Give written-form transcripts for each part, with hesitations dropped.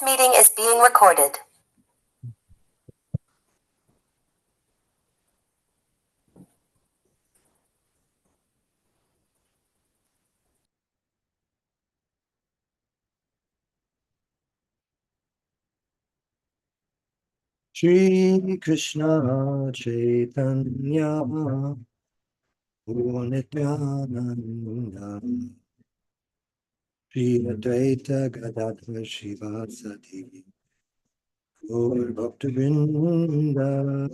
meeting is being recorded. Shri Krishna Chaitanya Nityananda Shri Advaita Gadadhar Shivasati Gaur Bhaktivinoda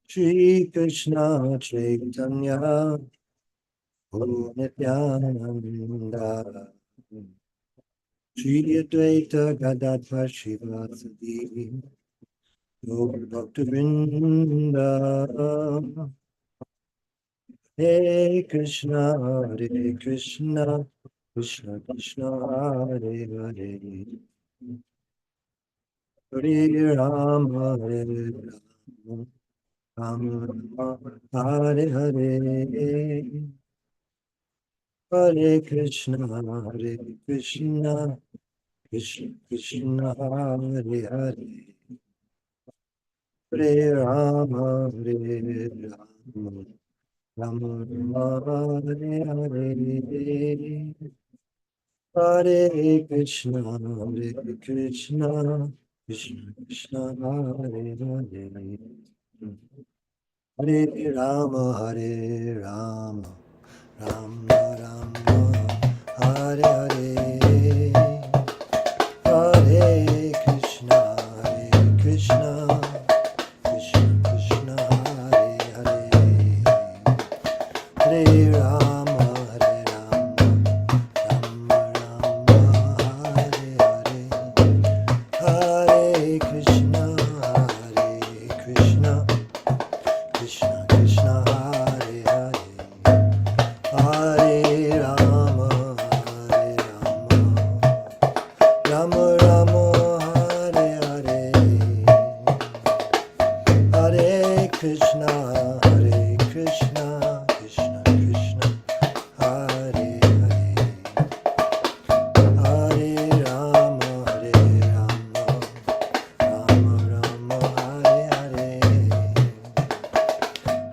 Shri Krishna Chaitanya Nityananda Shri Advaita Gadadhar Shivasati Gaur Bhaktivinoda Hare Krishna, Hare Krishna, Krishna Krishna, Hare Hare, Hare Rama, Hare Rama, Rama Rama, Hare Hare, Hare Krishna, Hare Krishna, Krishna Krishna, Hare Hare, Hare Rama, Hare Rama, Rama Rama, Hare Hare. Hare Krishna, Hare Krishna, Krishna Krishna, Hare Hare, Hare Rama, Hare Rama, Rama Rama, Hare Hare, Hare Krishna, Hare Krishna, Krishna Krishna, Hare Hare, Hare Rama, Hare Rama, Rama Rama, Hare Hare, Hare Krishna, Hare Krishna, Krishna Krishna, Hare Hare, Hare Rama, Hare Rama, Rama Rama, Hare Hare, Hare Krishna, Hare Krishna, Krishna Krishna, Hare Hare, Hare Rama, Hare Rama, Rama Rama, Hare Hare, Hare Krishna, Hare Krishna, Krishna Krishna, Hare Hare, Hare Rama, Hare Rama, Rama Rama, Hare Hare,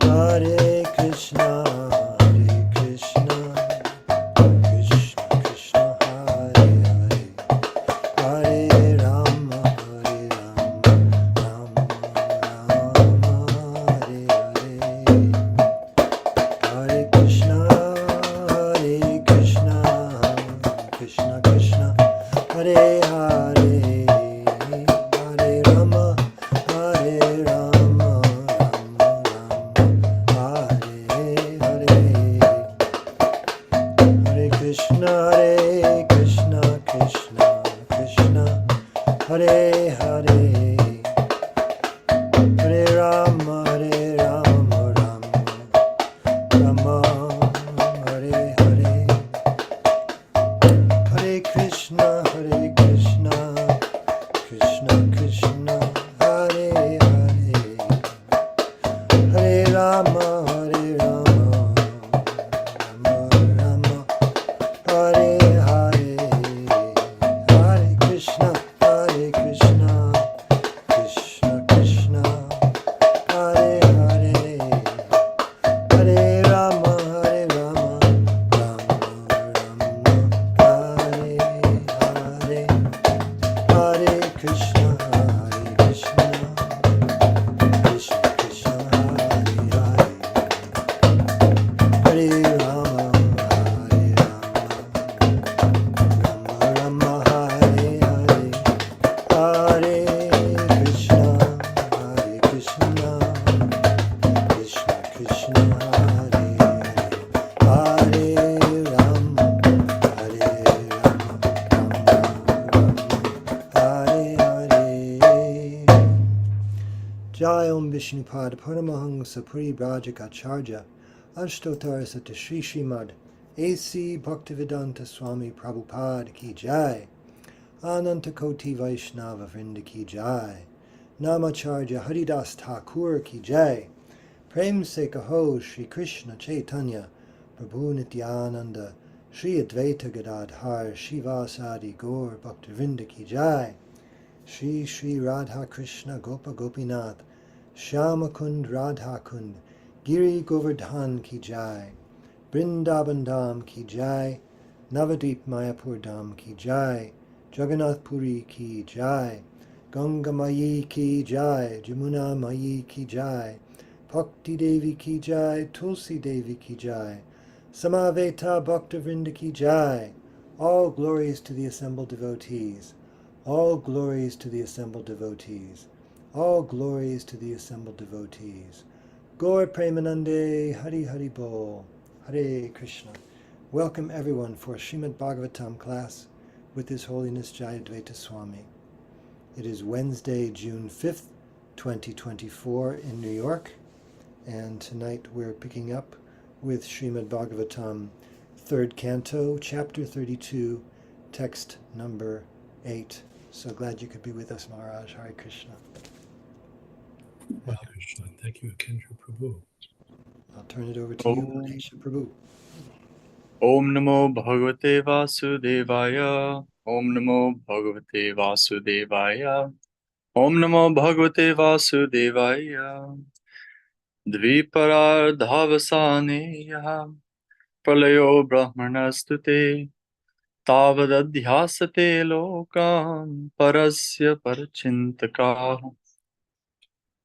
Hare Krishna, Hare Krishna, Krishna Krishna, Hare Hare, Hare Rama, Hare Rama, Rama Rama, Hare Hare, Hare Krishna, Krishna Krishna, Hare Hare, Hare Rama, Rama Rama, Hare Hare, Hare Krishna, Krishna Krishna, Hare Hare, Hare Rama, Rama Rama, Hare Hare, Hare Krishna, Krishna Krishna, Hare Hare, Hare Rama, Rama Rama, Hare Hare, Hare Krishna, Krishna Krishna, Hare Hare, Hare Rama, Rama Rama, Hare Hare, Hare Krishna, Krishna Krishna, Hare Hare, Hare Rama, Hare Hare. Jai Om Vishnupad Paramahansa Puri Brajak Ashtotar Sata Shri Srimad A.C. Bhaktivedanta Swami Prabhupada Ki Jai, Ananta Koti Vaishnava Vrinda Ki Jai, Namacharya Haridas Thakur Ki Jai, Prem Se Kaho Shri Krishna Chaitanya Prabhu Nityananda Shri Advaita Gadadhar Shivasadi Gaur Bhaktivinoda Ki Jai. Shri Shri Radha Krishna Gopa Gopinath Shyama Kund Radha Kund Giri Govardhan Ki Jai. Vrindavan Dham Ki Jai. Navadvip Mayapur Dham Ki Jai. Jagannath Puri Ki Jai. Ganga Mayi Ki Jai. Jamuna Mayi Ki Jai. Bhakti Devi Ki Jai. Tulsi Devi Ki Jai. Samaveta Bhaktavrinda Ki Jai. All glories to the assembled devotees. All glories to the assembled devotees. All glories to the assembled devotees. Gaur Premanande Hari Hari Bol. Hare Krishna. Welcome everyone for Srimad Bhagavatam class with His Holiness Jayadvaita Swami. It is Wednesday, June 5th, 2024 in New York, and tonight we're picking up with Srimad Bhagavatam, 3rd Canto, Chapter 32, text number 8. So glad you could be with us, Maharaj. Hare Krishna. Hare Krishna. Thank you, Kendra Prabhu. I'll turn it over to you, Mahesh Prabhu. Om Namo Bhagavate Vasudevaya. Om Namo Bhagavate Vasudevaya. Om Namo Bhagavate Vasudevaya. Dviparar Dhavasaneya. Pralayo Brahmanastute. Tavadadhyasate Lokam. Parasya Parachintaka.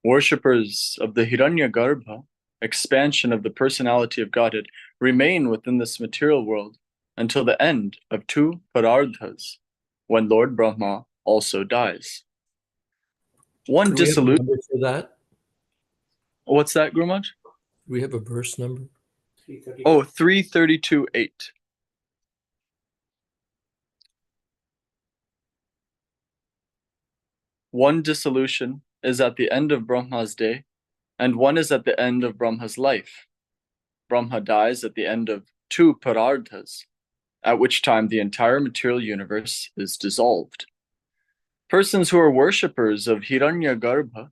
Worshippers of the Hiranyagarbha, expansion of the personality of Godhead, remain within this material world until the end of 2 parardhas, when Lord Brahma also dies. One dissolution. For that, What's that, Guru Maharaj? do we have a verse number? 332.8. One dissolution is at the end of Brahma's day, and one is at the end of Brahma's life. Brahma dies at the end of 2 parardhas, at which time the entire material universe is dissolved. Persons who are worshippers of Hiranyagarbha,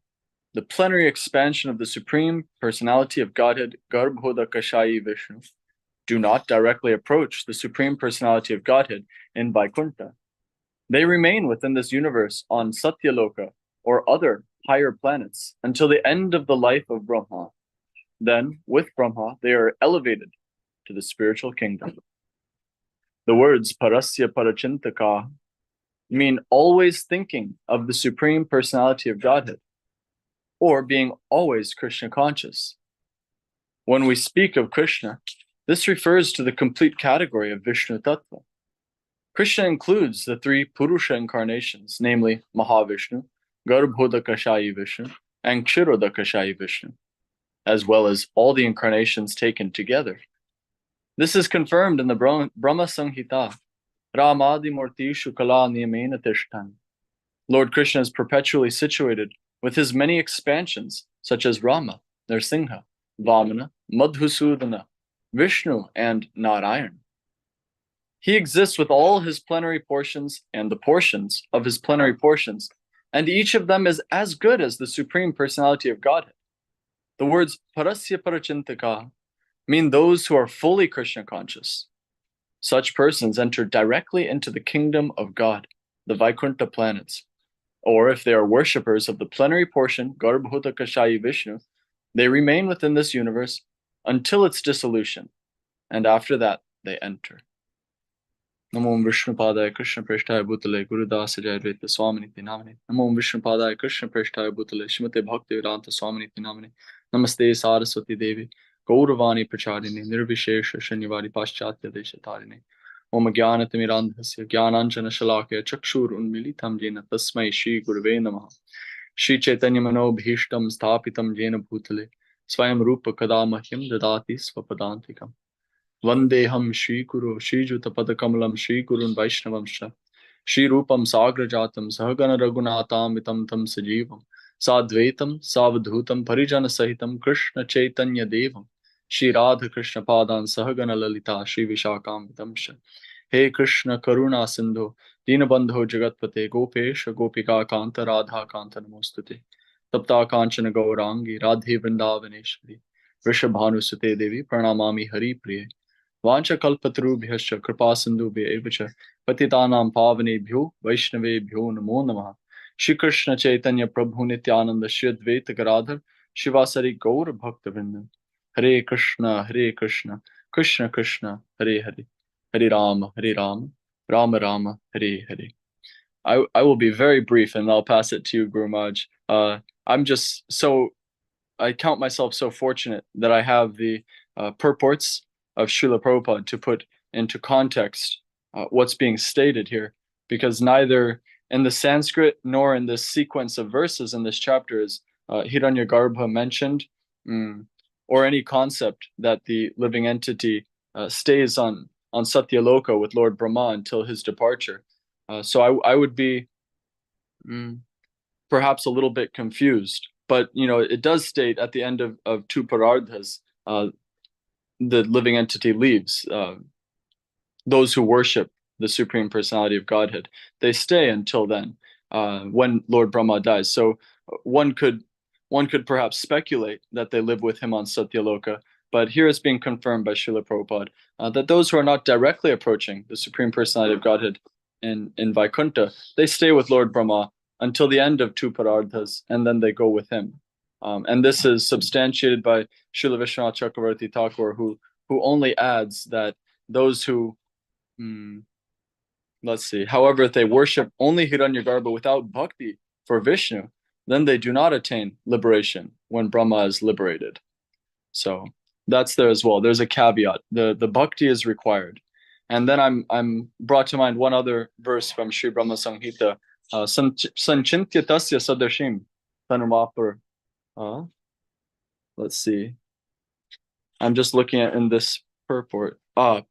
the plenary expansion of the Supreme Personality of Godhead, Garbhodakashayi Vishnu, do not directly approach the Supreme Personality of Godhead in Vaikuntha. They remain within this universe on Satyaloka or other higher planets until the end of the life of Brahma. Then, with Brahma, they are elevated to the spiritual kingdom. The words Parasya Parachintaka mean always thinking of the Supreme Personality of Godhead, or being always Krishna conscious. When we speak of Krishna, this refers to the complete category of Vishnu Tattva. Krishna includes the 3 Purusha incarnations, namely Mahavishnu, Garbhodakashayi Vishnu, and Kshirodakashayi Vishnu, as well as all the incarnations taken together. This is confirmed in the Brahma Samhita, Ramadi Murti Shukala Niyamena Tishtan. Lord Krishna is perpetually situated with his many expansions, such as Rama, Narsingha, Vamana, Madhusudana, Vishnu, and Narayan. He exists with all his plenary portions and the portions of his plenary portions, and each of them is as good as the Supreme Personality of Godhead. The words Parasya Parachintaka mean those who are fully Krishna conscious. Such persons enter directly into the kingdom of God, the Vaikuntha planets. Or if they are worshippers of the plenary portion, Garbhodakashayi Vishnu, they remain within this universe until its dissolution, and after that they enter. Namo Vishnu Padaya Krishna Prasthaya Bhutale Gurudasa Jayadvaita Swami Niti Namane. Namo Vishnu Padaya Krishna Prasthaya Bhutale Shrimate Bhaktivedanta Swami Niti Namane. Namaste Saraswati Devi Gauravani Pracharini Nirvishesha Shanyavadi Paschatya Deshatarine. Om Jnanatimirandhasya Jnananjana Shalakya Chakshur Unmilitam Jena Tasmai Shri Gurave Namaha. Shri Chaitanya Mano Bhishtam Sthapitam Jena Bhutale Swayam Rupa Kadamahyam Dadati Swapadantikam. Vandeham Shri Guru Shri Juta Padakamalam Shri Gurun Vaishnavamsha Shri Rupam Sagrajatam Sahagana Raghunatam Vitam Tam Sajivam Sadvaitam Savadhutam Parijana Sahitam Krishna Chaitanya Devam Shri Radha Krishna Padan Sahagana Lalita Shri Vishakam Vitamsha. He Krishna Karuna Sindhu Dinabandho Jagatpate Gopesha Gopika Kanta Radha Kanta Namostate Tapta Kanchana Gaurangi Radhe Vrindavaneshwari Vrishabhanu Sute Devi Pranamami Hari Priye Vancha kalpatarubhyascha kripasindubhya evacha patitanam pavanebhyo vaishnavebhyo namo namaha. Shri Krishna Chaitanya Prabhu Nityananda Shri Advaita Gadadhar Shivasari Gaura Bhakta Vrinda. Hare Krishna, Hare Krishna, Krishna Krishna, Hare Hare, Hare Rama, Hare Rama, Rama Rama, Hare Hare. I will be very brief and I'll pass it to you, Guru Maharaj. I count myself so fortunate that I have the purports of Srila Prabhupada to put into context what's being stated here, because neither in the Sanskrit nor in this sequence of verses in this chapter is Hiranyagarbha mentioned, or any concept that the living entity stays on Satyaloka with Lord Brahma until his departure. So I would be perhaps a little bit confused, but it does state at the end of two parardhas, the living entity leaves. Those who worship the Supreme Personality of Godhead, they stay until then, when Lord Brahma dies. So one could perhaps speculate that they live with him on Satyaloka, but here it's being confirmed by Srila Prabhupada that those who are not directly approaching the Supreme Personality of Godhead in Vaikuntha, they stay with Lord Brahma until the end of two parardhas, and then they go with him. And this is substantiated by Srila Vishwanath Chakravarti Thakur, who only adds that those who, however, if they worship only Hiranyagarbha without bhakti for Vishnu, then they do not attain liberation when Brahma is liberated. So that's there as well. There's a caveat. The bhakti is required. And then I'm brought to mind one other verse from Sri Brahma Samhita. Sanchintya tasya sadashim tanumapur. Let's see. I'm just looking at in this purport. The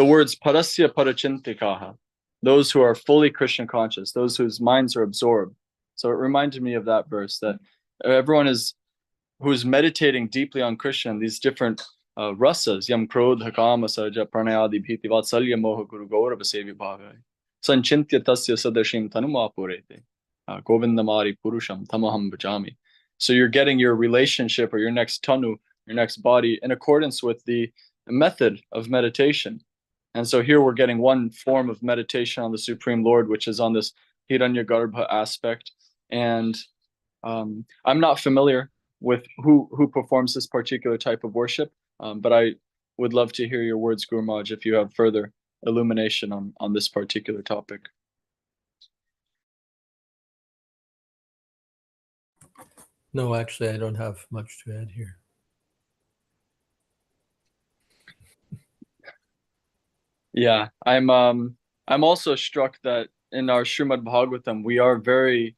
words parasya parachintikaha, those who are fully Krishna conscious, those whose minds are absorbed. So it reminded me of that verse, that everyone who's meditating deeply on Krishna, these different rasas, yam krodha kama saja pranayadi bhiti vatsalya moha guru gaurava sevi bhagavai sanchintya tasya sadashim tanumapurete govindamari purusham tamaham bhajami. So you're getting your relationship or your next tanu, your next body, in accordance with the method of meditation. And so here we're getting one form of meditation on the Supreme Lord, which is on this Hiranyagarbha aspect. And I'm not familiar with who performs this particular type of worship, but I would love to hear your words, Guru Maharaj, if you have further illumination on this particular topic. No, actually, I don't have much to add here. Yeah, I'm also struck that in our Srimad Bhagavatam, we are very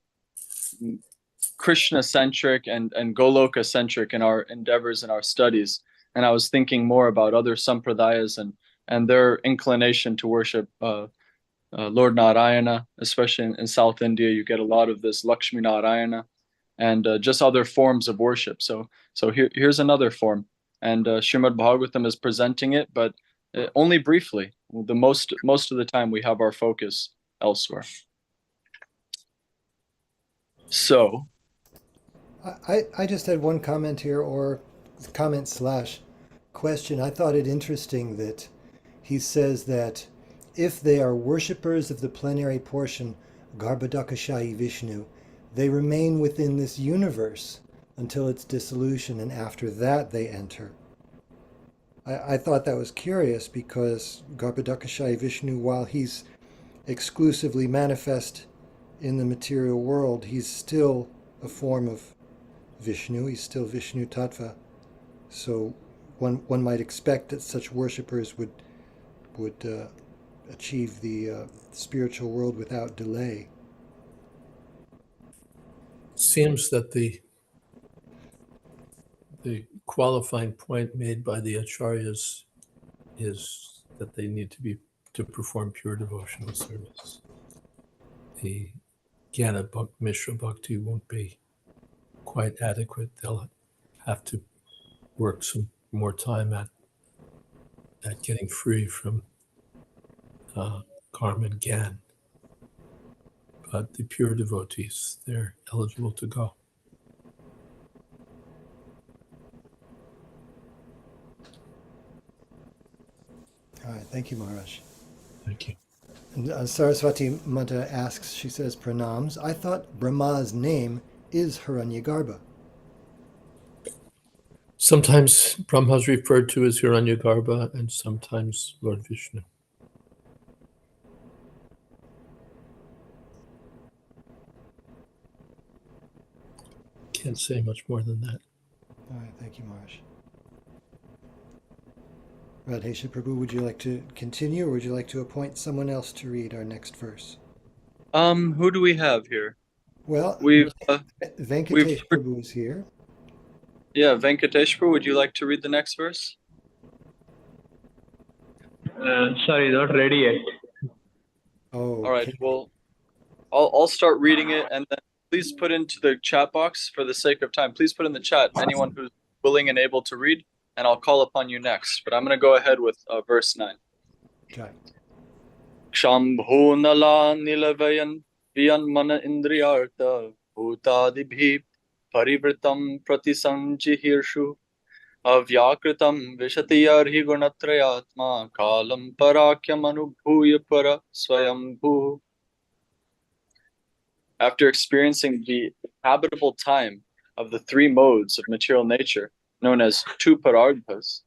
Krishna-centric and Goloka-centric in our endeavors and our studies. And I was thinking more about other sampradayas and their inclination to worship Lord Narayana, especially in South India. You get a lot of this Lakshmi Narayana and just other forms of worship. So here's another form. And Srimad Bhagavatam is presenting it, but only briefly. The most of the time we have our focus elsewhere. So I just had one comment here, or comment/question. I thought it interesting that he says that if they are worshippers of the plenary portion, Garbhodakashayi Vishnu, they remain within this universe until its dissolution, and after that they enter. I thought that was curious, because Garbhodakashayi Vishnu, while he's exclusively manifest in the material world, he's still a form of Vishnu. He's still Vishnu Tattva. So one might expect that such worshippers would achieve the spiritual world without delay. Seems that the qualifying point made by the acharyas is that they need to perform pure devotional service. The Jnana Mishra Bhakti won't be quite adequate. They'll have to work some more time at getting free from karma and gyan. But the pure devotees, they're eligible to go. All right, thank you, Maharaj. Thank you. And Saraswati Mata asks, she says, Pranams, I thought Brahma's name is Hiranyagarbha. Sometimes Brahma is referred to as Hiranyagarbha and sometimes Lord Vishnu. Can't say much more than that. All right, thank you, Maharaj. Radhesha Prabhu, would you like to continue, or would you like to appoint someone else to read our next verse? Who do we have here? Well, We've Venkatesh Prabhu is here. yeah, Venkateshwar, would you like to read the next verse? Sorry, not ready yet. Oh, All right. okay. Well, I'll start reading it, and then please put into the chat box for the sake of time. Please put in the chat anyone who's willing and able to read, and I'll call upon you next. But I'm going to go ahead with verse 9. Okay. Shambho nala nilavayan viyanmana indriyarta bhutadibhi parivritam pratisanjihirshu avyakritam vishatiyarhi gunatrayatma kalam parakyam anubhuya para swayambhu. After experiencing the habitable time of the three modes of material nature, known as two parardhas,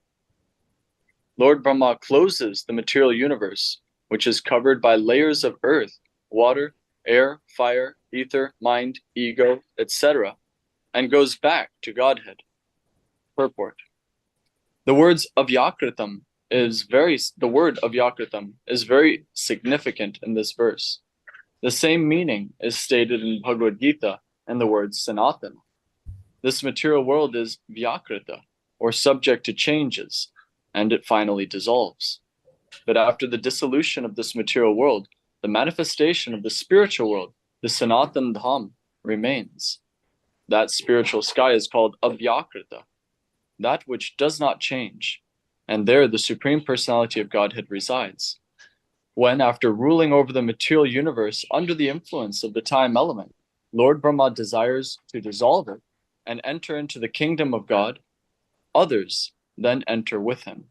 Lord Brahma closes the material universe, which is covered by layers of earth, water, air, fire, ether, mind, ego, etc., and goes back to Godhead. Purport. The word of Yakritam is very significant in this verse. The same meaning is stated in Bhagavad Gita and the word Sanatana. This material world is Vyakrita, or subject to changes, and it finally dissolves. But after the dissolution of this material world, the manifestation of the spiritual world, the Sanatana Dham, remains. That spiritual sky is called Avyakrita, that which does not change, and there the Supreme Personality of Godhead resides. When, after ruling over the material universe under the influence of the time element, Lord Brahma desires to dissolve it and enter into the kingdom of God, others then enter with him.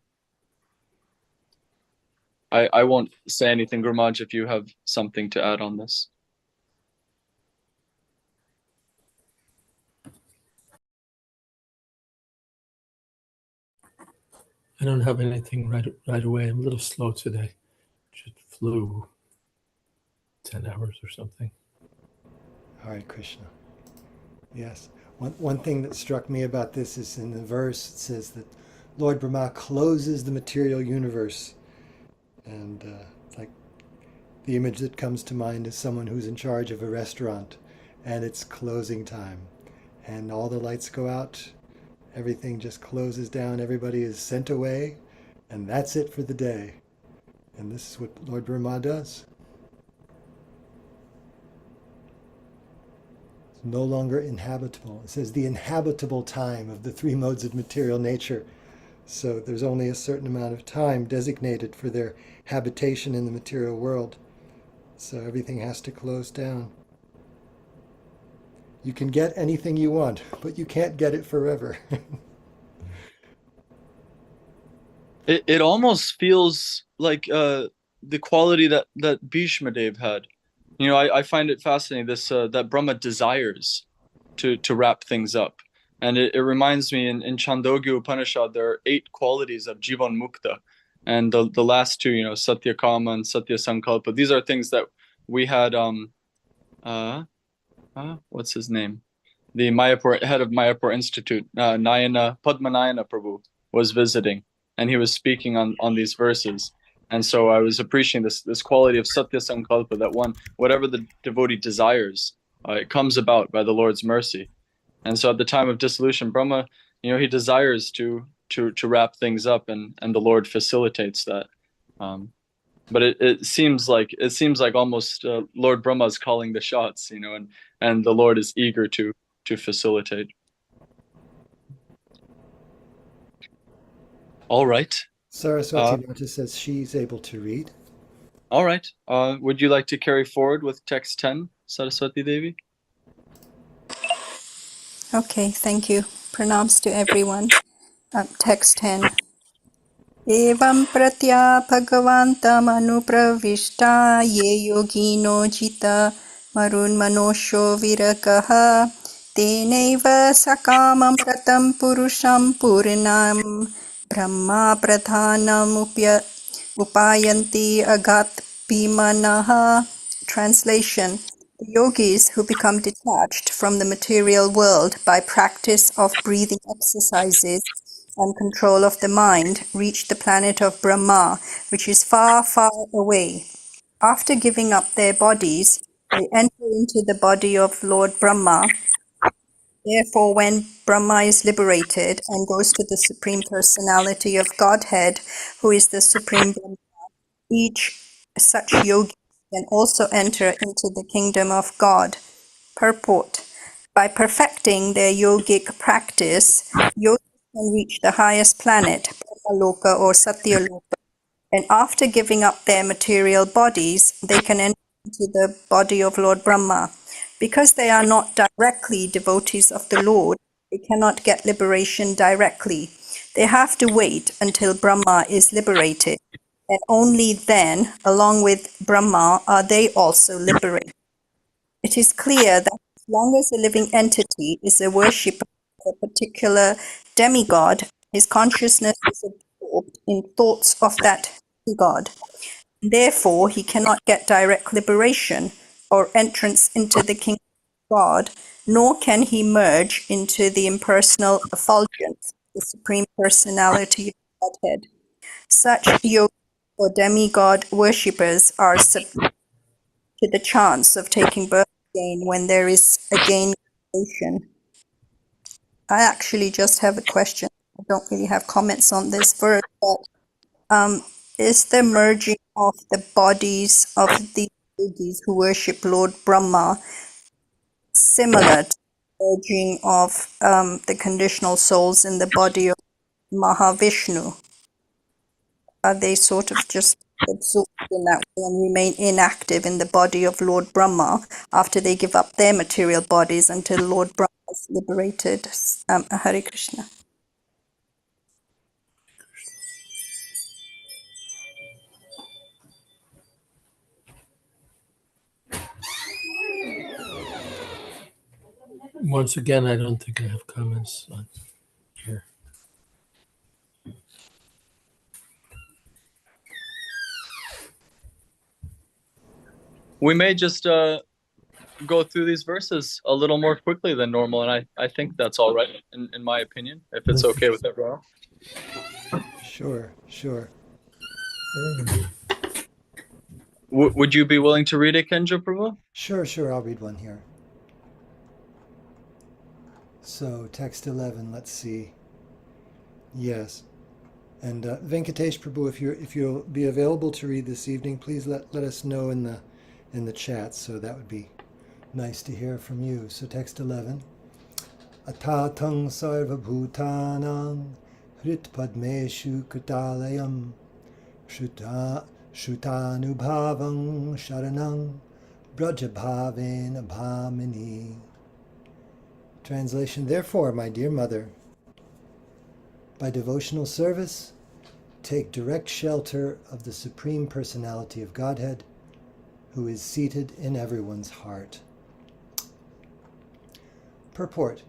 I won't say anything, Guru Maharaj, if you have something to add on this. I don't have anything right away. I'm a little slow today. Just flew 10 hours or something. Hare Krishna. Yes. One thing that struck me about this is in the verse, it says that Lord Brahma closes the material universe. And like the image that comes to mind is someone who's in charge of a restaurant and it's closing time. And all the lights go out, everything just closes down, everybody is sent away, and that's it for the day. And this is what Lord Brahma does. It's no longer inhabitable. It says the inhabitable time of the three modes of material nature. So there's only a certain amount of time designated for their habitation in the material world. So everything has to close down. You can get anything you want, but you can't get it forever. It almost feels like the quality that Bhishma Dev had. You know, I find it fascinating this that Brahma desires to wrap things up. And it reminds me in Chandogya Upanishad, there are 8 qualities of Jivan Mukta. And the last 2, you know, Satya Kama and Satya Sankalpa, these are things that we had, what's his name? The Mayapur, head of Mayapur Institute, Padmanayana Prabhu, was visiting. And he was speaking on these verses. And so I was appreciating this quality of Satya Sankalpa, that whatever the devotee desires, it comes about by the Lord's mercy. And so at the time of dissolution, Brahma, you know, he desires to wrap things up, and the Lord facilitates that. But it seems like almost Lord Brahma is calling the shots, you know, and the Lord is eager to facilitate. All right. Saraswati Mata says she's able to read. All right. Would you like to carry forward with text 10, Saraswati Devi? Okay, thank you. Pranams to everyone. Text 10. Evam pratya bhagavantam anupravishta ye yogino jita marun manosho virakaha teneva sakamam ratam purusham purinam brahma pradhanam upayanti agat bhimanaha. Translation: the yogis who become detached from the material world by practice of breathing exercises and control of the mind reach the planet of Brahma, which is far, far away. After giving up their bodies, they enter into the body of Lord Brahma. Therefore, when Brahma is liberated and goes to the Supreme Personality of Godhead, who is the Supreme Brahma, each such yogi can also enter into the kingdom of God. Purport: by perfecting their yogic practice, yogis can reach the highest planet, Brahmaloka or Satyaloka, and after giving up their material bodies, they can enter into the body of Lord Brahma. Because they are not directly devotees of the Lord, they cannot get liberation directly. They have to wait until Brahma is liberated, and only then, along with Brahma, are they also liberated. It is clear that as long as a living entity is a worshipper of a particular demigod, his consciousness is absorbed in thoughts of that demigod. Therefore, he cannot get direct liberation or entrance into the kingdom of God, nor can he merge into the impersonal effulgence, the Supreme Personality of Godhead. Such yogi or demigod worshippers are subject to the chance of taking birth again when there is again creation. I actually just have a question. I don't really have comments on this verse, but is the merging of the bodies of the yogis who worship Lord Brahma similar to the merging of the conditional souls in the body of Mahavishnu? Are they sort of just absorbed in that way and remain inactive in the body of Lord Brahma after they give up their material bodies until Lord Brahma is liberated? Hare Krishna. Once again, I don't think I have comments on here. We may just go through these verses a little more quickly than normal, and I think that's all right, in my opinion, if it's okay with everyone. Sure, sure. Would you be willing to read it, Kenja Prabhu? Sure, I'll read one here. So, text 11, let's see. Yes. And Venkatesh Prabhu, if you'll be available to read this evening, please let us know in the chat. So that would be nice to hear from you. So text 11. Atatang sarva bhutanang hrit padmeshu kritalayam shutanubhavang sharanang brajabhavena bhamini. Translation: therefore, my dear mother, by devotional service, take direct shelter of the Supreme Personality of Godhead, who is seated in everyone's heart. Purport: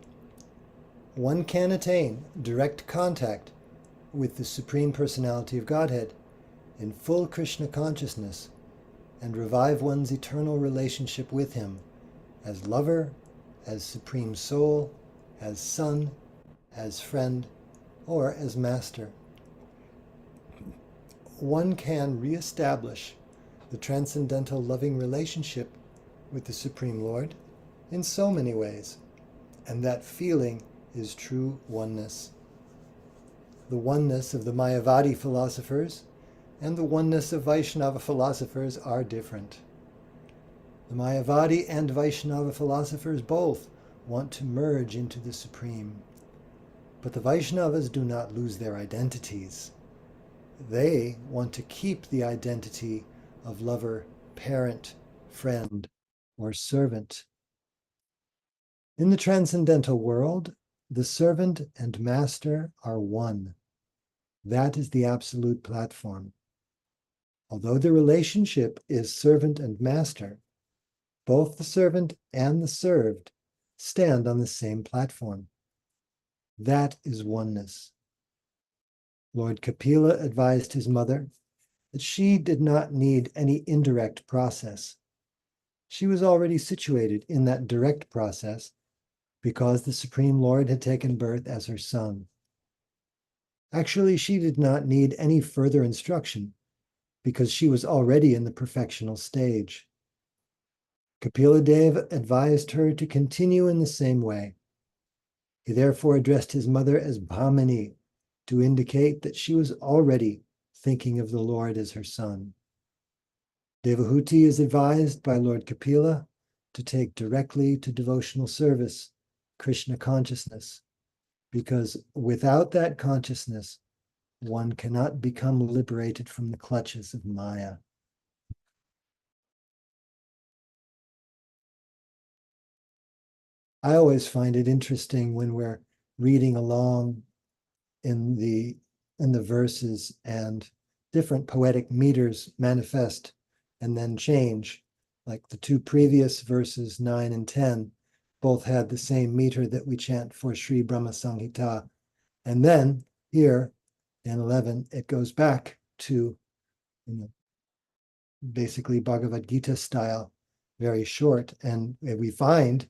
one can attain direct contact with the Supreme Personality of Godhead in full Krishna consciousness and revive one's eternal relationship with Him as lover, as Supreme Soul, as son, as friend, or as master. One can re-establish the transcendental loving relationship with the Supreme Lord in so many ways, and that feeling is true oneness. The oneness of the Mayavadi philosophers and the oneness of Vaishnava philosophers are different. The Mayavadi and Vaishnava philosophers both want to merge into the Supreme, but the Vaishnavas do not lose their identities. They want to keep the identity of lover, parent, friend, or servant. In the transcendental world, the servant and master are one. That is the absolute platform. Although the relationship is servant and master, both the servant and the served stand on the same platform. That is oneness. Lord Kapila advised his mother that she did not need any indirect process. She was already situated in that direct process because the Supreme Lord had taken birth as her son. Actually, she did not need any further instruction because she was already in the perfectional stage. Kapila Dev advised her to continue in the same way. He therefore addressed his mother as Bhamini to indicate that she was already thinking of the Lord as her son. Devahuti is advised by Lord Kapila to take directly to devotional service, Krishna consciousness, because without that consciousness, one cannot become liberated from the clutches of Maya. I always find it interesting when we're reading along in the verses and different poetic meters manifest and then change. Like the two previous verses, 9 and 10, both had the same meter that we chant for Sri Brahma Samhita. And then here in 11, it goes back to, basically Bhagavad Gita style, very short. And we find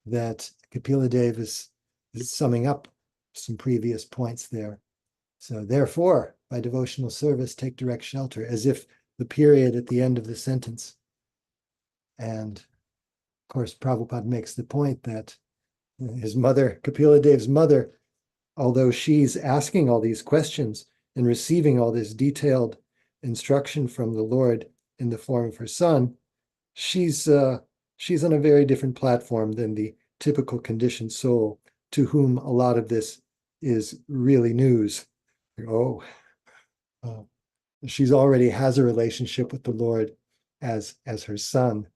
that Kapila Dev is summing up some previous points there. So therefore, by devotional service, take direct shelter, as if the period at the end of the sentence. And of course, Prabhupada makes the point that his mother, Kapila Dev's mother, although she's asking all these questions and receiving all this detailed instruction from the Lord in the form of her son, she's on a very different platform than the typical conditioned soul, to whom a lot of this is really news. She's already has a relationship with the Lord as her son.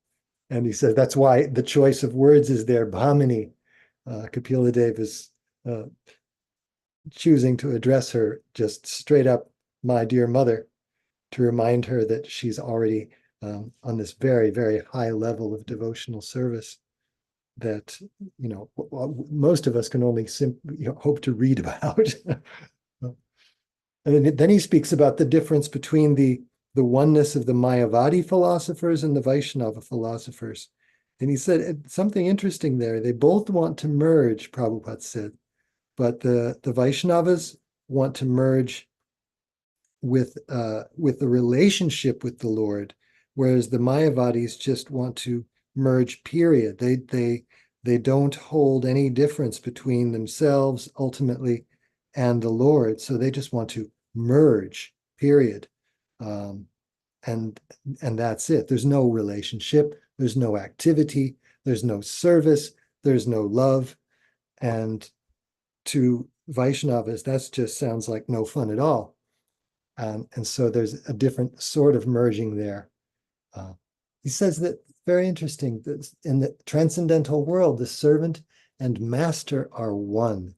And he says that's why the choice of words is there, Bhamini. Kapila Dev is choosing to address her just straight up, my dear mother, to remind her that she's already on this very, very high level of devotional service that, most of us can only hope to read about. And then he speaks about the difference between the oneness of the Mayavadi philosophers and the Vaishnava philosophers. And he said something interesting there. They both want to merge, Prabhupada said, but the Vaishnavas want to merge with the relationship with the Lord, whereas the Mayavadis just want to merge, period. They don't hold any difference between themselves ultimately and the Lord. So they just want to merge, period. And that's it. There's no relationship, there's no activity, there's no service, there's no love. And to Vaishnavas, that just sounds like no fun at all. And so there's a different sort of merging there. He says that, very interesting, that in the transcendental world, the servant and master are one.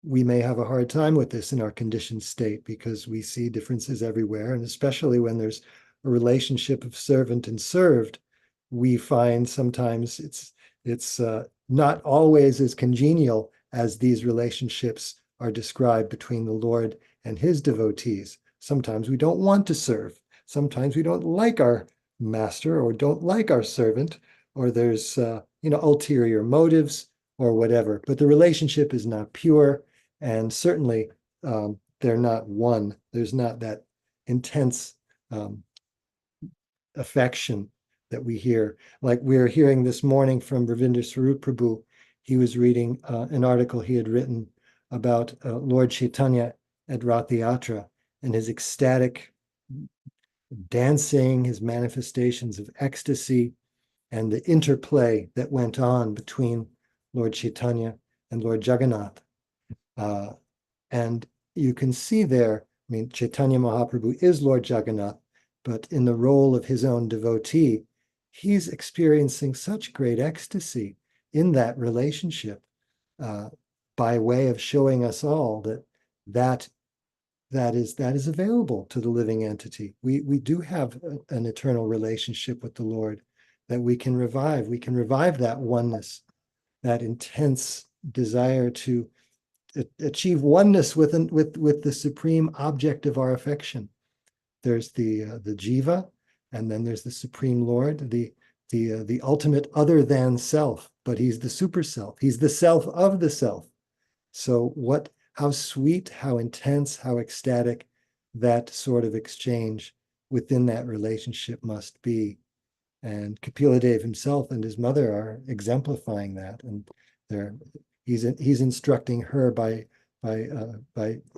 We may have a hard time with this in our conditioned state because we see differences everywhere, and especially when there's a relationship of servant and served, we find sometimes it's not always as congenial as these relationships are described between the Lord and his devotees. Sometimes we don't want to serve. Sometimes we don't like our master or don't like our servant, or there's ulterior motives or whatever. But the relationship is not pure, and certainly they're not one. There's not that intense affection that we hear. Like we're hearing this morning from Ravinder Swarup Prabhu. He was reading an article he had written about Lord Chaitanya at Rath Yatra and his ecstatic dancing, his manifestations of ecstasy, and the interplay that went on between Lord Chaitanya and Lord Jagannath. And you can see there, Chaitanya Mahaprabhu is Lord Jagannath, but in the role of his own devotee, he's experiencing such great ecstasy in that relationship by way of showing us all that that is available to the living entity. We do have an eternal relationship with the Lord that we can revive. We can revive that oneness, that intense desire to achieve oneness with the supreme object of our affection. There's the jiva, and then there's the supreme Lord, the ultimate other than self, but he's the super self. He's the self of the self. So how sweet, how intense, how ecstatic that sort of exchange within that relationship must be. And Kapila Dev himself and his mother are exemplifying that. And he's instructing her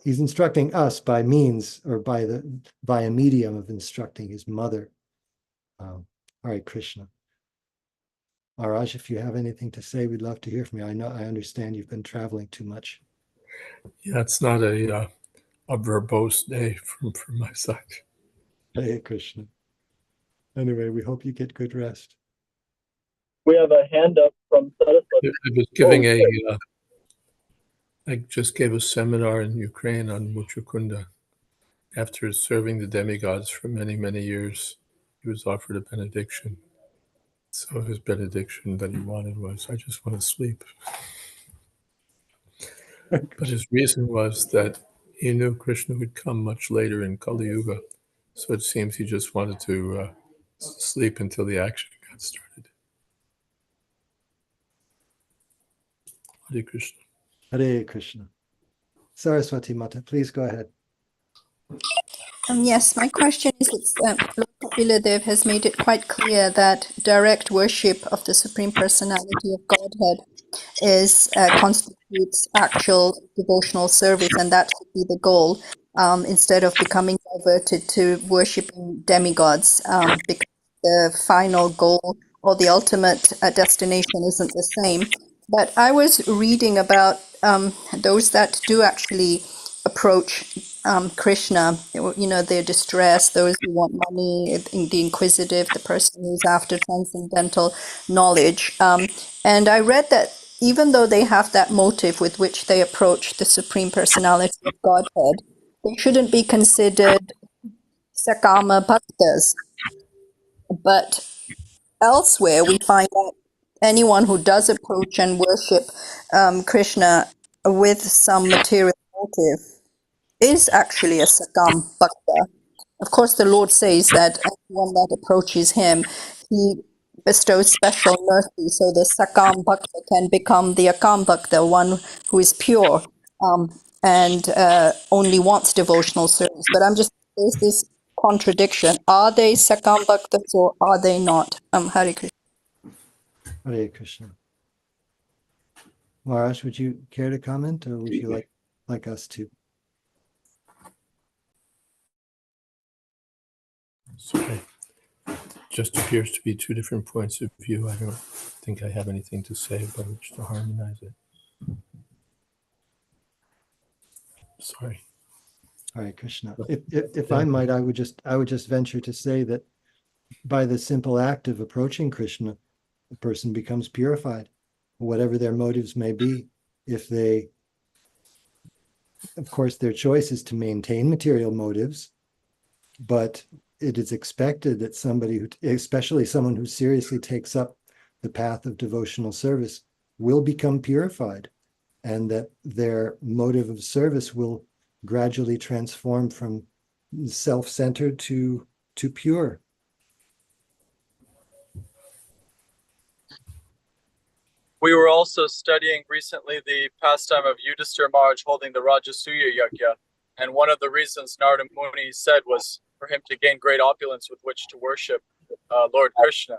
he's instructing us by means or by a medium of instructing his mother. Hare Krishna. Maharaj, if you have anything to say, we'd love to hear from you. I understand you've been traveling too much. Yeah, it's not a verbose day from my side. Hare Krishna. Anyway, we hope you get good rest. We have a hand up from Saraswati. I was giving I just gave a seminar in Ukraine on Muchukunda. After serving the demigods for many, many years, he was offered a benediction. So his benediction that he wanted was, I just want to sleep. But his reason was that he knew Krishna would come much later in Kali Yuga. So it seems he just wanted to sleep until the action got started. Hare Krishna. Hare Krishna. Saraswati Mata, please go ahead. Yes, my question is, Lord Kapila Dev has made it quite clear that direct worship of the Supreme Personality of Godhead constitutes actual devotional service, and that should be the goal, instead of becoming diverted to worshiping demigods, because the final goal or the ultimate destination isn't the same. But I was reading about those that do actually approach Krishna, they're distressed, those who want money, the inquisitive, the person who's after transcendental knowledge. And I read that even though they have that motive with which they approach the Supreme Personality of Godhead, they shouldn't be considered Sakama Bhaktas. But elsewhere, we find that anyone who does approach and worship Krishna with some material motive is actually a Sakam Bhakta. Of course, the Lord says that anyone that approaches him, he bestows special mercy, so the Sakam Bhakta can become the Akam Bhakta, one who is pure and only wants devotional service. But there's this contradiction. Are they Sakam Bhaktas or are they not? Hare Krishna. Hare Krishna. Maharaj, would you care to comment, or would you like us to? Sorry. Just appears to be two different points of view. I don't think I have anything to say by which to harmonize it. Sorry. Hare Krishna. If I might, I would just venture to say that by the simple act of approaching Krishna, the person becomes purified, whatever their motives may be. If they, of course, their choice is to maintain material motives, but it is expected that somebody who, especially someone who seriously takes up the path of devotional service, will become purified, and that their motive of service will gradually transform from self-centered to pure. We were also studying recently the pastime of Yudhisthira Maharaj holding the Rajasuya Yajna, and one of the reasons Narada Muni said was for him to gain great opulence with which to worship Lord Krishna.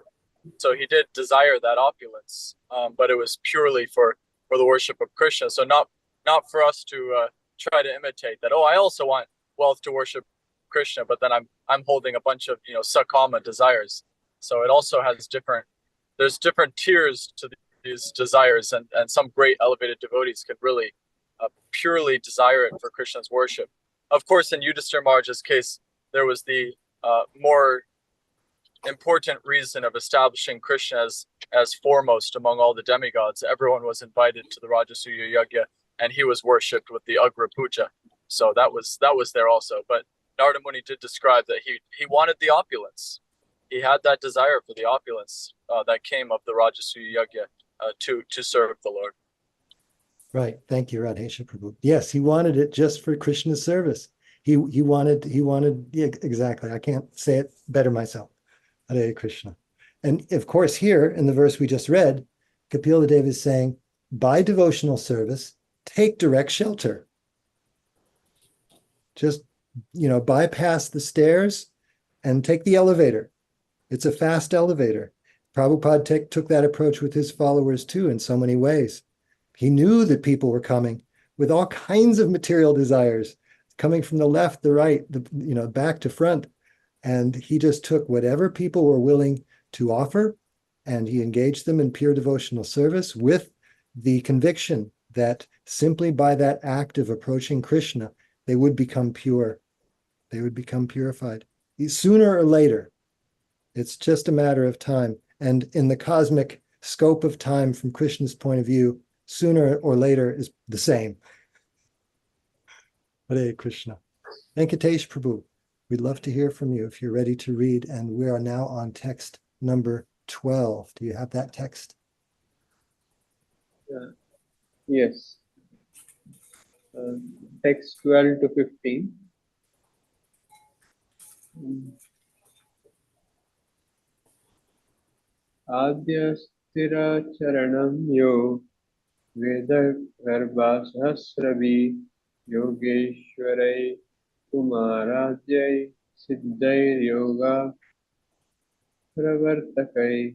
So he did desire that opulence, but it was purely for the worship of Krishna. So not for us to try to imitate that. Oh, I also want wealth to worship Krishna, but then I'm holding a bunch of sakama desires. So it also has there's different tiers to these desires, and some great elevated devotees can really purely desire it for Krishna's worship. Of course, in Yudhisthira Maharaj's case, there was the more important reason of establishing Krishna as foremost among all the demigods. Everyone was invited to the Rajasuya Yajna, and he was worshipped with the Agra Puja. So that was there also. But Narada Muni did describe that he wanted the opulence. He had that desire for the opulence that came of the Rajasuya Yajna to serve the Lord. Right. Thank you, Radhesha Prabhu. Yes, he wanted it just for Krishna's service. He wanted, yeah, exactly. I can't say it better myself. Hare Krishna. And of course, here in the verse we just read, Kapila Dev is saying, by devotional service, take direct shelter. Just, bypass the stairs and take the elevator. It's a fast elevator. Prabhupada took that approach with his followers too in so many ways. He knew that people were coming with all kinds of material desires, coming from the left, the right, back to front. And he just took whatever people were willing to offer, and he engaged them in pure devotional service with the conviction that simply by that act of approaching Krishna, they would become pure. They would become purified. Sooner or later, it's just a matter of time. And in the cosmic scope of time from Krishna's point of view, sooner or later is the same. Hare Krishna. Venkatesh Prabhu, we'd love to hear from you if you're ready to read. And we are now on text number 12. Do you have that text? Yes. Text 12 to 15. Adhyastira charanam yo Veda Garbha Sahasravi Yogeshwarai Kumaradhyai Siddhair Yoga Pravartakai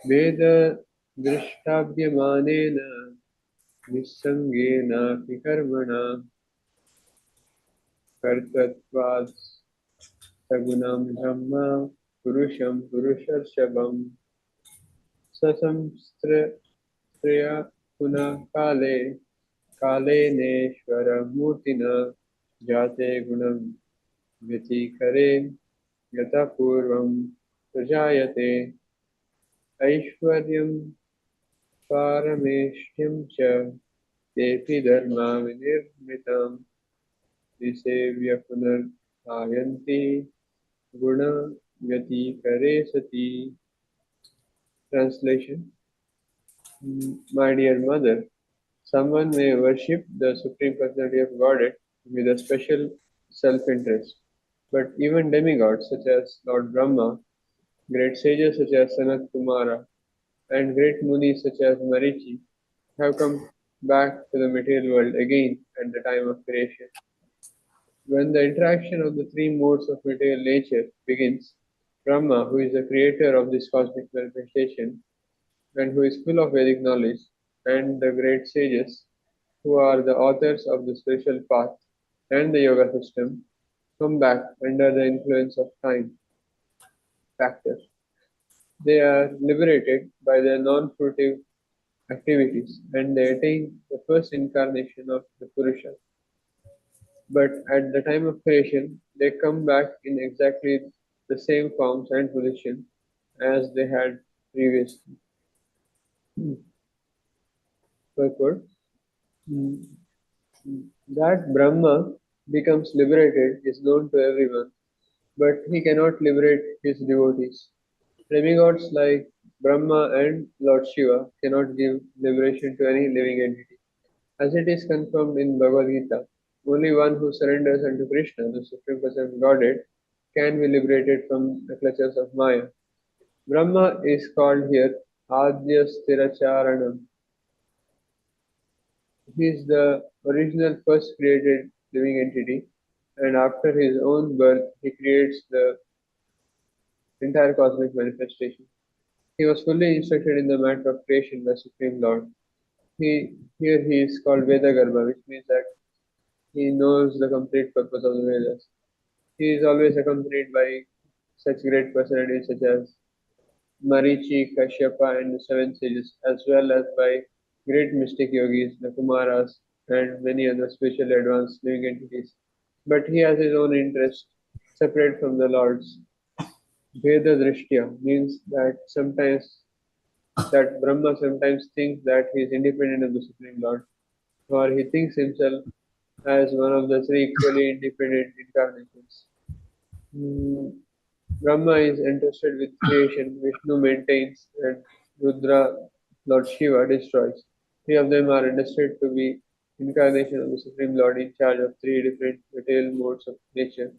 Veda Drishtabhyamanena Nisangena Fikarmana Kartatvad Sagunam Brahma Purusham Purusharshabam Sasamstra Triya Puna Kale Kale Neshwara Murtina Jate Gunam Viti Kare Yata Purvam Prajayate Aishwaryam Parameshyam Cha Tepi Dharma Vinirmitam Disevya Punar Ayanti Guna Vyati Kare Sati. Translation. My dear mother, someone may worship the Supreme Personality of Godhead with a special self-interest, but even demigods such as Lord Brahma, great sages such as Sanat Kumara, and great munis such as Marichi have come back to the material world again at the time of creation. When the interaction of the three modes of material nature begins, Brahma, who is the creator of this cosmic manifestation, and who is full of Vedic knowledge, and the great sages, who are the authors of the spiritual path and the yoga system, come back under the influence of time factor. They are liberated by their non-fruitive activities, and they attain the first incarnation of the Purusha. But at the time of creation, they come back in exactly the same forms and position as they had previously. Purport. That Brahma becomes liberated is known to everyone, but he cannot liberate his devotees. Demigods like Brahma and Lord Shiva cannot give liberation to any living entity. As it is confirmed in Bhagavad Gita, only one who surrenders unto Krishna, the Supreme Person of Godhead, can be liberated from the clutches of Maya. Brahma is called here Adya Stiracharanam. He is the original first created living entity, and after his own birth, he creates the entire cosmic manifestation. He was fully instructed in the matter of creation by Supreme Lord. Here he is called Veda Garbha, which means that he knows the complete purpose of the Vedas. He is always accompanied by such great personalities such as Marichi, Kashyapa, and the seven sages, as well as by great mystic yogis, the Kumaras, and many other spiritually advanced living entities. But he has his own interest, separate from the Lord's. Veda Drishtya means that Brahma sometimes thinks that he is independent of the Supreme Lord. or he thinks himself as one of the three equally independent incarnations. Mm, Brahma is entrusted with creation, Vishnu maintains, and Rudra, Lord Shiva, destroys. Three of them are understood to be incarnation of the Supreme Lord in charge of three different material modes of nature,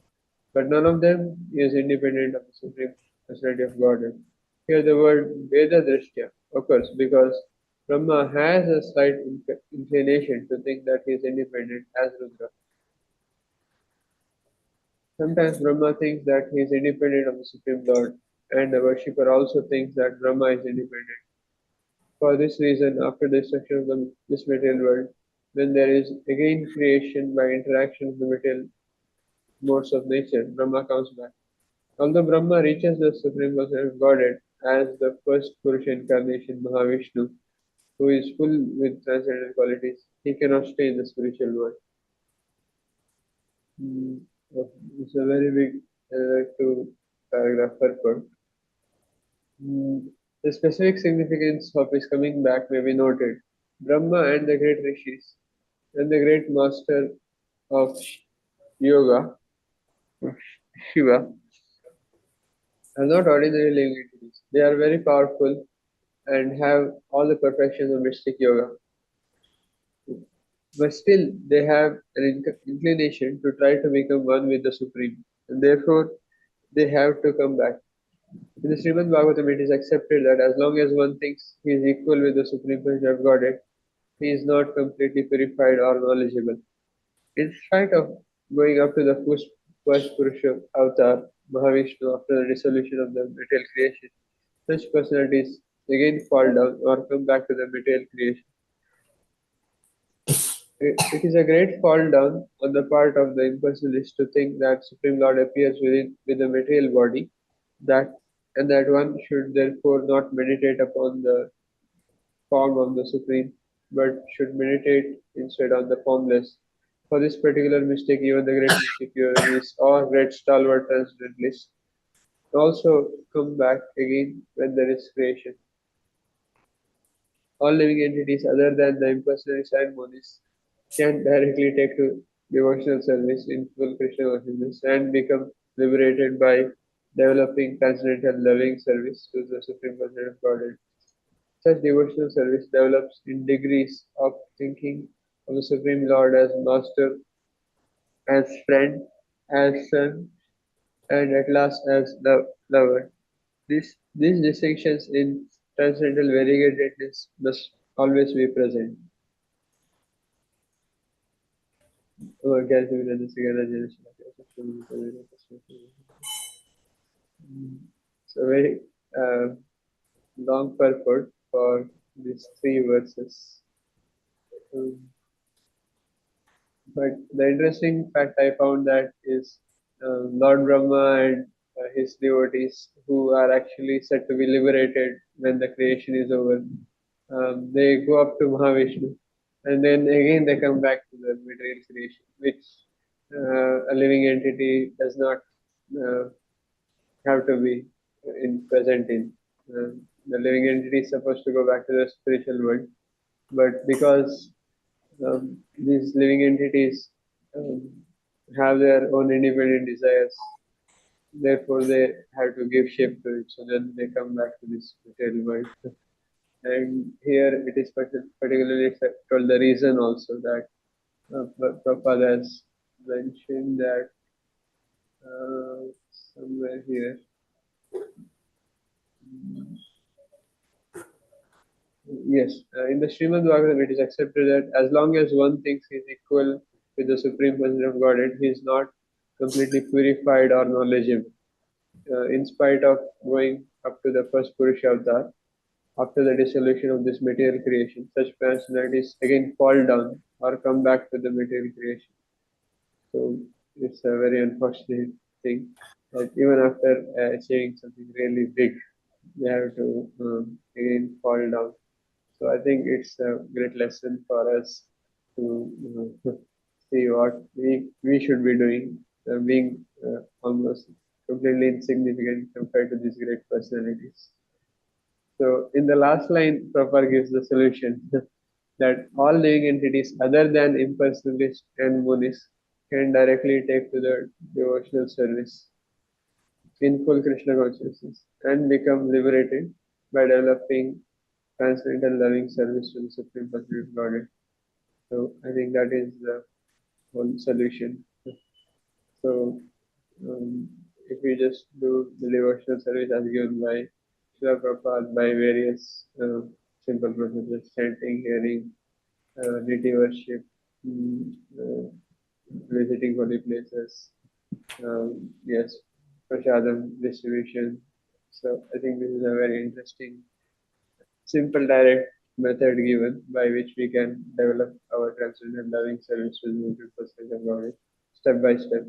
but none of them is independent of the Supreme Personality of Godhead. Here the word Veda Drishya occurs because Brahma has a slight inclination to think that he is independent as Rudra. Sometimes Brahma thinks that he is independent of the Supreme Lord, and the worshipper also thinks that Brahma is independent. For this reason, after the destruction of this material world, when there is again creation by interaction of the material modes of nature, Brahma comes back. Although Brahma reaches the Supreme Personality of Godhead as the first Purusha incarnation, Mahavishnu, who is full with transcendental qualities, he cannot stay in the spiritual world. Mm, It's a very big two paragraph purport. The specific significance of his coming back may be noted. Brahma and the great rishis and the great master of yoga, Shiva, are not ordinary living entities. They are very powerful and have all the perfections of mystic yoga. But still, they have an inclination to try to become one with the Supreme, and therefore they have to come back. In the Srimad Bhagavatam, it is accepted that as long as one thinks he is equal with the Supreme Personality of Godhead, he is not completely purified or knowledgeable. In spite of going up to the first Purusha avatar, Mahavishnu, after the dissolution of the material creation, such personalities again fall down or come back to the material creation. It is a great fall down on the part of the impersonalist to think that Supreme Lord appears with a material body, that and that one should therefore not meditate upon the form of the Supreme, but should meditate instead on the formless. For this particular mistake, even the great mystic yogis or great stalwart transcendentalists also come back again when there is creation. All living entities other than the impersonalists and monisms can directly take to devotional service in full Krishna consciousness and become liberated by developing transcendental loving service to the Supreme Personality of Godhead. Such devotional service develops in degrees of thinking of the Supreme Lord as Master, as Friend, as Son, and at last as Lover. These distinctions in transcendental variegatedness must always be present. So very long purport for these three verses. But the interesting fact I found that is Lord Brahma and his devotees, who are actually said to be liberated when the creation is over, they go up to Mahavishnu, and then again they come back to the material creation, which a living entity does not uh, have to be in present in. The living entity is supposed to go back to the spiritual world, but because these living entities um, have their own independent desires, therefore they have to give shape to it. So then they come back to this material world. And here it is particularly told the reason also that Prabhupada has mentioned that somewhere here. Yes, in the Srimad Bhagavatam, it is accepted that as long as one thinks he is equal with the Supreme Personality of Godhead, he is not completely purified or knowledgeable. In spite of going up to the first Purusha avatar, after the dissolution of this material creation, such personalities again fall down or come back to the material creation. So it's a very unfortunate thing that even after achieving something really big, they have to again fall down. So I think it's a great lesson for us to see what we should be doing, being almost completely insignificant compared to these great personalities. So in the last line, Prabhupada gives the solution. that all living entities other than impersonalists and munis can directly take to the devotional service in full Krishna consciousness and become liberated by developing transcendental loving service to the Supreme Personality of Godhead. So I think that is the whole solution. So if we just do the devotional service as given by Srila Prabhupada by various simple processes, chanting, hearing, deity worship, mm, uh, visiting holy places, yes, prasadam distribution. So I think this is a very interesting, simple, direct method given by which we can develop our transcendental loving service to the 100% of God step by step.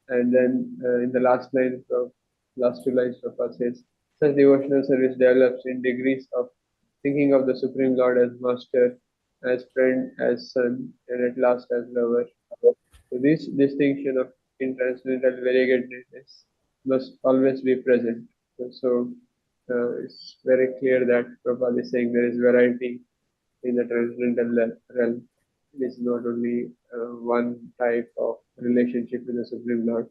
And then in the last line of last two lines of us says, such devotional service develops in degrees of thinking of the Supreme Lord as Master, as friend, as son, and at last as lover. So this distinction of intranscendental variegatedness must always be present. So it's very clear that Prabhupada is saying there is variety in the transcendental realm. It is not only one type of relationship with the Supreme Lord.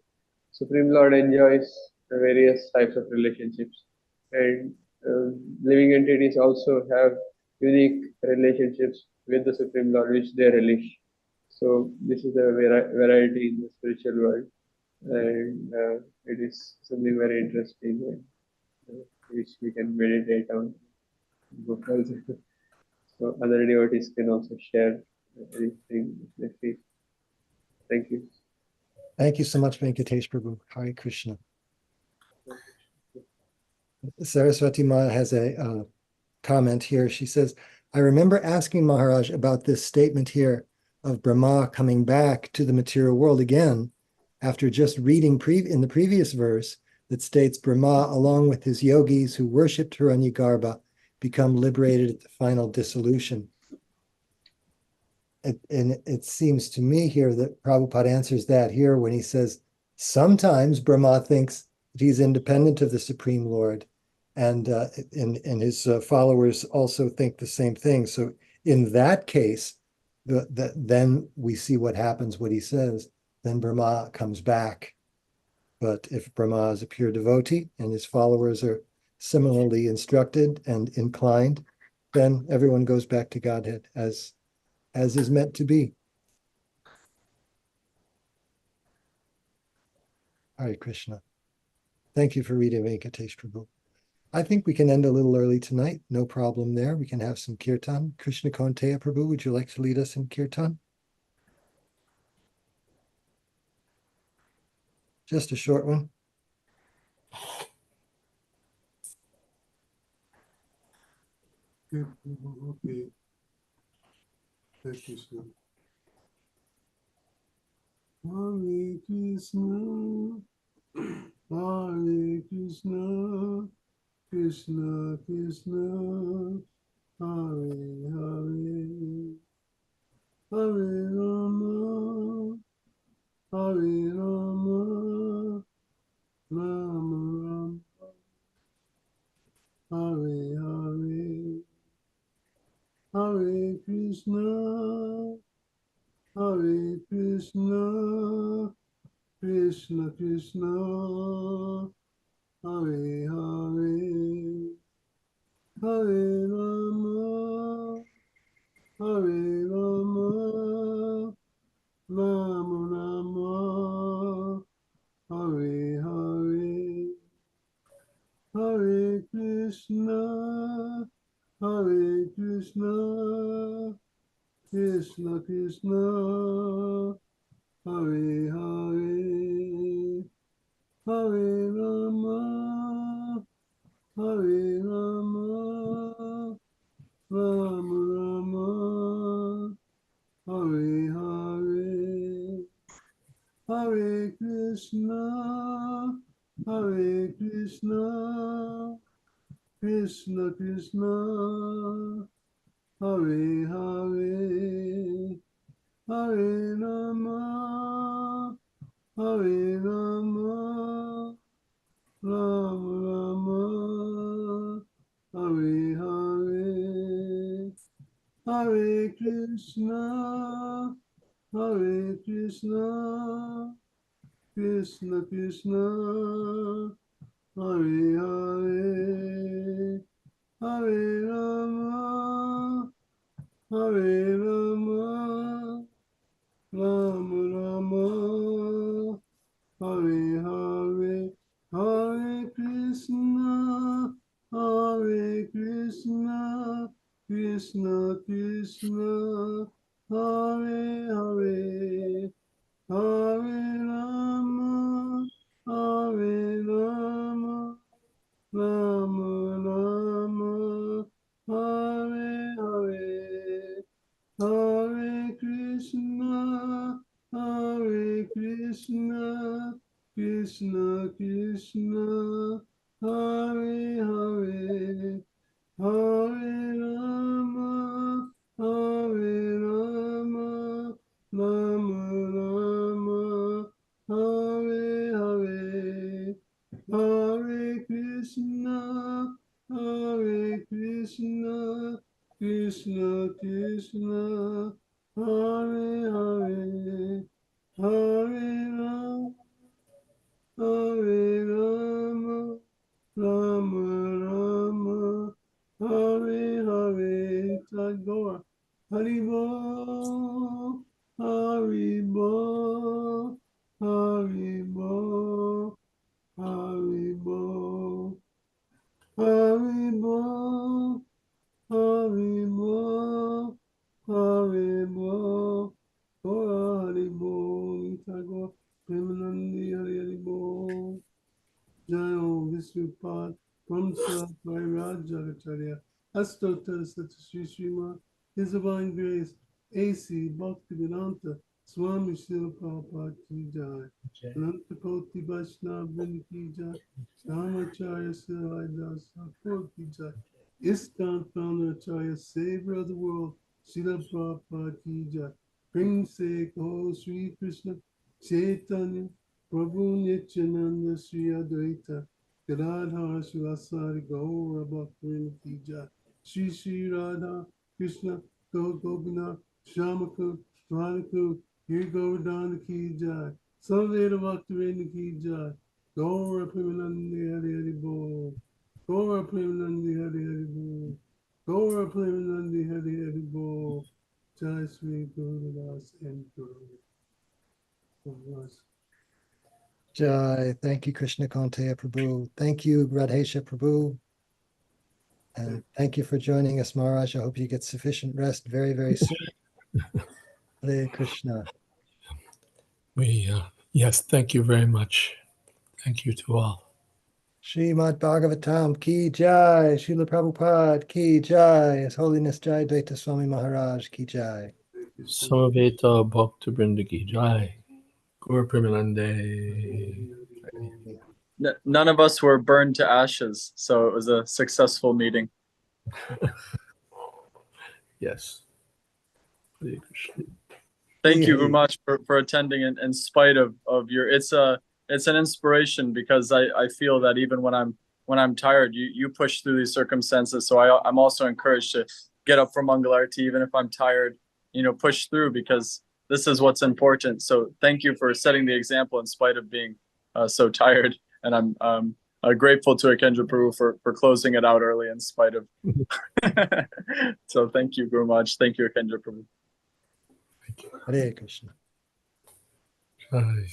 Supreme Lord enjoys various types of relationships, and living entities also have unique relationships with the Supreme Lord, which they relish. So this is a variety in the spiritual world, and it is something very interesting, and, which we can meditate on. Go further. So other devotees can also share anything if they feel. Thank you. Thank you so much, Venkatesh Prabhu. Hare Krishna. Saraswati Ma has a comment here. She says, I remember asking Maharaj about this statement here of Brahma coming back to the material world again after just reading in the previous verse that states Brahma, along with his yogis who worshipped Hiranyagarbha, become liberated at the final dissolution. And it seems to me here that Prabhupada answers that here when he says, sometimes Brahma thinks that he's independent of the Supreme Lord, and his followers also think the same thing. So in that case, then we see what happens, what he says, then Brahma comes back. But if Brahma is a pure devotee and his followers are similarly instructed and inclined, then everyone goes back to Godhead as is meant to be. Hare Krishna. Thank you for reading, Venkatesh Prabhu. I think we can end a little early tonight. No problem there. We can have some kirtan. Krishna Konteya Prabhu, would you like to lead us in kirtan? Just a short one. Okay. Thank you, sir. Hare Krishna, Hare Krishna, Krishna Krishna, Hare Hare, Hare Rama, Hare Rama, Rama Rama, Hare Hare, Hare Krishna, Hare Krishna, Krishna Krishna, Hare Hare, Hare Rama, Hare Rama, Rama Rama, Hare Hare, Hare Krishna, Hare Krishna, Krishna Krishna, Hare Hare, Hare Rama, Hare Rama, Rama Rama, Hare Hare, Hare Krishna, Hare Krishna, Krishna Krishna, Hare Hare, Hare Rama, Hare Rama, Rama Rama, Hare Hare, Hare Krishna, Hare Krishna, Krishna Krishna, Hare Hare, Hare Rama, Hare Rama, Rama Rama, Hare Hare, Hare Krishna, Hare Krishna, Krishna Krishna, Hare Hare, Hare Rama, Hare Rama, Rama Rama, Hare Hare, Hare Krishna, Hare Krishna, Krishna Krishna, Hare Hare, Hare Rama, Hare Rama, Rama Rama, Hare Hare, Hare Krishna, Hare Krishna, Krishna Krishna, Hare Hare, Hare Rama, Hare Rama, Rama Rama, Hare Hare, Tagore, Haribo, Haribo, Haribo, Haribo, Haribo, Haribo, Haribo, Haribo, Tagore, Premanandi, Haribo. Jayo Visnupad, Brahmsa, Vairaj Jagacharya, Astotar Sri Srimad, His Divine Grace, A.C. Bhaktivedanta, Swami Srila Prabhupada Ki Jai, Anantapoti Vaishnava Vrinda Ki Jai, Dharmacharya Srila Thakur Ki Jai, ISKCON Founder Acharya, Savior of the World, Srila Prabhupada Ki Jai, Bring Sake, Ho Sri Krishna, Chaitanya, Prabhu Nityananda Sri Advaita, Gadadhar Sivasari Gaura Bhaktivinoda Ki Jai, Sri Sri Radha Krishna Gopinath Shamaku Radhaku Giri Govardhana Ki Jai, Samveda Bhaktivinoda Ki Jai, Gaura Premanandi Hari Hari Bo, Gaura Premanandi Hari Hari Bo, Gaura Premanandi Hari Hari Bo, Jai Sri Gurudas and Guru. Jai. Thank you, Krishna Kanteya Prabhu. Thank you, Radhesha Prabhu. And thank you for joining us, Maharaj. I hope you get sufficient rest very, very soon. Hare Krishna. Yes, thank you very much. Thank you to all. Srimad Bhagavatam Ki Jai. Srila Prabhupada Ki Jai. His Holiness Jayadvaita Swami Maharaj Ki Jai. Samaveta Bhakta Vrinda Ki Jai. Gaur Premanande. None of us were burned to ashes, so it was a successful meeting. Yes. Hare Krishna. Thank you, Hare. Umash, for attending in spite of your it's an inspiration, because I feel that even when I'm tired, you push through these circumstances. So I'm also encouraged to get up for Mangalarti even if I'm tired, push through, because this is what's important. So thank you for setting the example in spite of being so tired. And I'm grateful to Akendra Prabhu for closing it out early in spite of. So thank you, Guru Maharaj. Thank you, Akendra Prabhu. Hare Krishna. Jai.